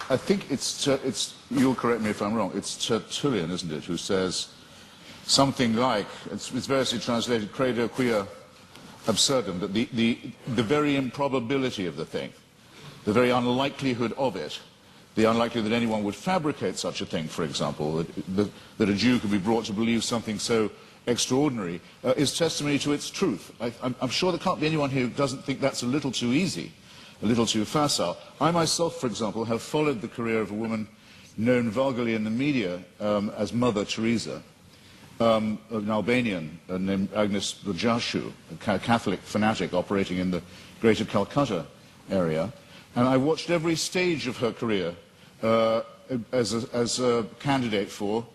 I think it's, you'll correct me if I'm wrong, it's Tertullian, isn't it, who says something like, it's variously translated, credo quia absurdum, that the very improbability of the thing, the very unlikelihood of it, the unlikelihood that anyone would fabricate such a thing, for example, that a Jew could be brought to believe something so extraordinary, is testimony to its truth. I'm sure there can't be anyone who doesn't think that's a little too easy, a little too facile. I myself, for example, have followed the career of a woman known vulgarly in the media as Mother Teresa, an Albanian named Agnes Bujashu, a Catholic fanatic operating in the greater Calcutta area. And I watched every stage of her career as a candidate for,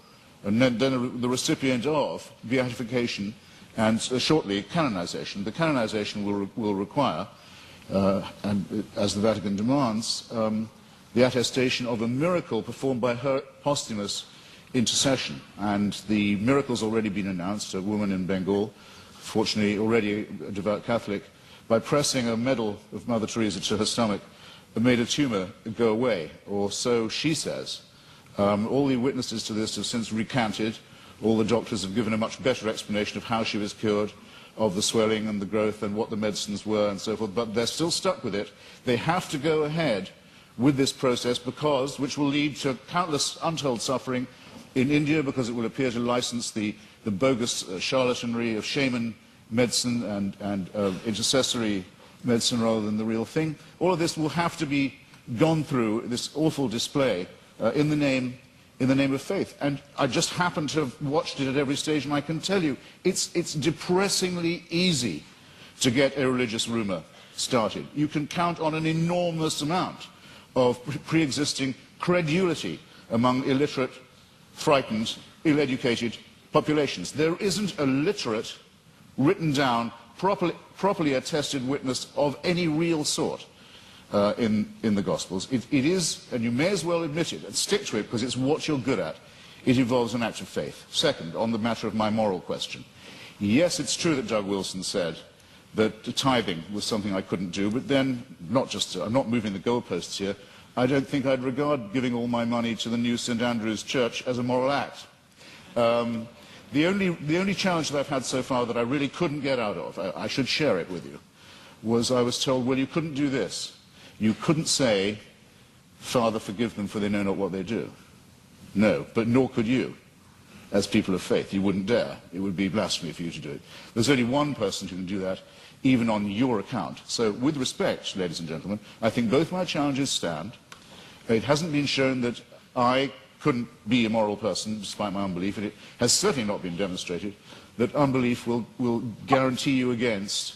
and then the recipient of, beatification and shortly canonization. The canonization will require, and as the Vatican demands, the attestation of a miracle performed by her posthumous intercession. And the miracle's already been announced. A woman in Bengal, fortunately already a devout Catholic, by pressing a medal of Mother Teresa to her stomach, made a tumor go away, or so she says. All the witnesses to this have since recanted. All the doctors have given a much better explanation of how she was cured, of the swelling and the growth and what the medicines were and so forth, but they're still stuck with it. They have to go ahead with this process because, which will lead to countless untold suffering in India, because it will appear to license the bogus charlatanry of shaman medicine and intercessory medicine rather than the real thing. All of this will have to be gone through, this awful display, in the name of faith. And I just happen to have watched it at every stage, and I can tell you, it's depressingly easy to get a religious rumor started. You can count on an enormous amount of pre-existing credulity among illiterate, frightened, ill-educated populations. There isn't a literate, written down, properly attested witness of any real sort in the Gospels. It is, and you may as well admit it, and stick to it because it's what you're good at, it involves an act of faith. Second, on the matter of my moral question, yes, it's true that Doug Wilson said that tithing was something I couldn't do, but then, I'm not moving the goalposts here, I don't think I'd regard giving all my money to the new St. Andrew's Church as a moral act. The only challenge that I've had so far that I really couldn't get out of, I should share it with you, was I was told, well, you couldn't do this. You couldn't say, Father, forgive them for they know not what they do. No, but nor could you, as people of faith. You wouldn't dare. It would be blasphemy for you to do it. There's only one person who can do that, even on your account. So with respect, ladies and gentlemen, I think both my challenges stand. It hasn't been shown that I couldn't be a moral person despite my unbelief, and it has certainly not been demonstrated that unbelief will guarantee you against,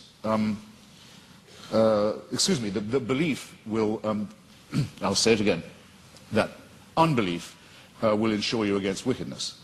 the belief will, I'll say it again, that unbelief will ensure you against wickedness.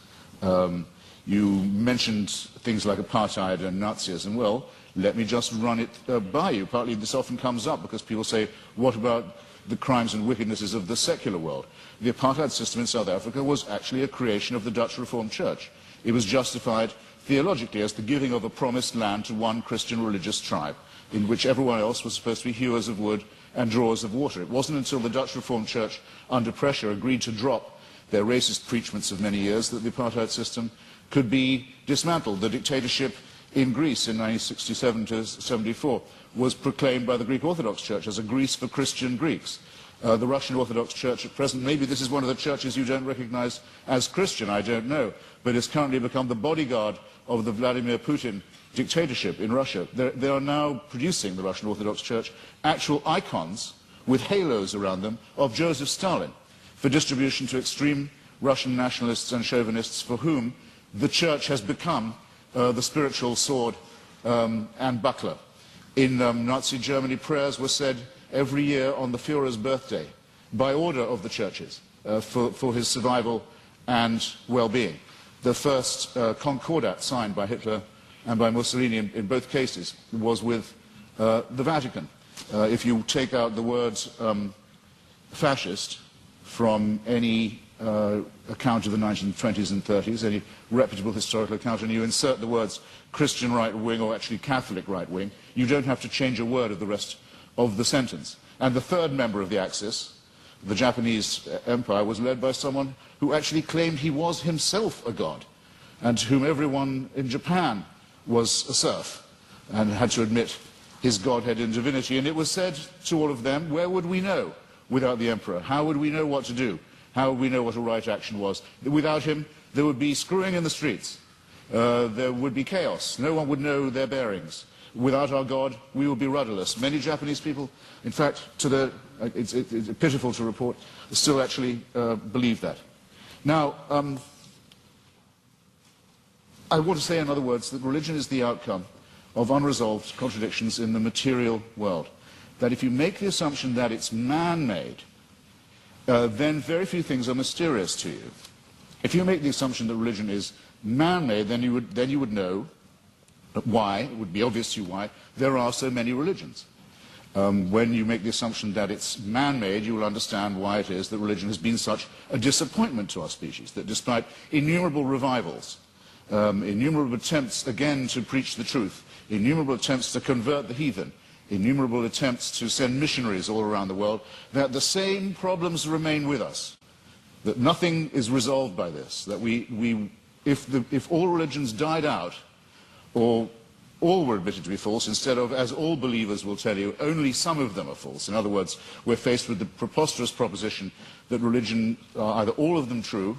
You mentioned things like apartheid and Nazism. Well, let me just run it by you. Partly this often comes up because people say, what about the crimes and wickednesses of the secular world? The apartheid system in South Africa was actually a creation of the Dutch Reformed Church. It was justified theologically as the giving of a promised land to one Christian religious tribe, in which everyone else was supposed to be hewers of wood and drawers of water. It wasn't until the Dutch Reformed Church, under pressure, agreed to drop their racist preachments of many years that the apartheid system could be dismantled. The dictatorship in Greece in 1967 to 74 was proclaimed by the Greek Orthodox Church as a Greece for Christian Greeks. The Russian Orthodox Church at present, maybe this is one of the churches you don't recognize as Christian, I don't know, but has currently become the bodyguard of the Vladimir Putin dictatorship in Russia. They are now producing, the Russian Orthodox Church, actual icons with halos around them of Joseph Stalin for distribution to extreme Russian nationalists and chauvinists for whom the church has become the spiritual sword and buckler. In Nazi Germany, prayers were said every year on the Führer's birthday by order of the churches for his survival and well-being. The first concordat signed by Hitler and by Mussolini in both cases was with the Vatican. If you take out the words fascist from any account of the 1920s and 30s, any reputable historical account, and you insert the words Christian right wing or actually Catholic right wing, you don't have to change a word of the rest of the sentence. And the third member of the Axis, the Japanese empire was led by someone who actually claimed he was himself a god, and to whom everyone in Japan was a serf, and had to admit his godhead and divinity. And it was said to all of them, where would we know without the emperor? How would we know what to do? How would we know what a right action was? Without him, there would be screwing in the streets. There would be chaos. No one would know their bearings. Without our God, we would be rudderless. Many Japanese people, in fact, it's pitiful to report, still actually believe that. Now, I want to say, in other words, that religion is the outcome of unresolved contradictions in the material world. That if you make the assumption that it's man-made, then very few things are mysterious to you. If you make the assumption that religion is man-made, then you would know why, it would be obvious to you why, there are so many religions. When you make the assumption that it's man-made, you will understand why it is that religion has been such a disappointment to our species, that despite innumerable revivals, innumerable attempts again to preach the truth, innumerable attempts to convert the heathen, innumerable attempts to send missionaries all around the world, that the same problems remain with us, that nothing is resolved by this, that if all religions died out, or all were admitted to be false, instead of, as all believers will tell you, only some of them are false. In other words, we're faced with the preposterous proposition that religion are either all of them true,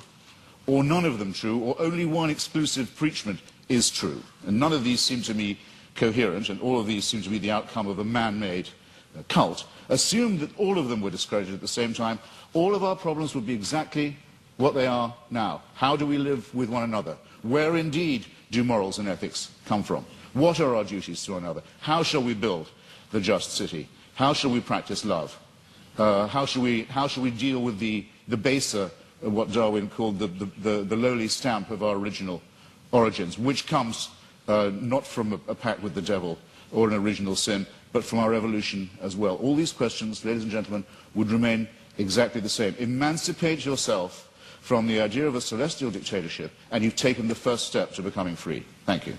or none of them true, or only one exclusive preachment is true. And none of these seem to me coherent, and all of these seem to be the outcome of a man-made cult. Assume that all of them were discredited at the same time, all of our problems would be exactly what they are now. How do we live with one another? Where indeed do morals and ethics come from? What are our duties to one another? How shall we build the just city? How shall we practice love? How shall we deal with the baser, what Darwin called the lowly stamp of our original origins, which comes not from a pact with the devil or an original sin, but from our evolution as well. All these questions, ladies and gentlemen, would remain exactly the same. Emancipate yourself from the idea of a celestial dictatorship, and you've taken the first step to becoming free. Thank you.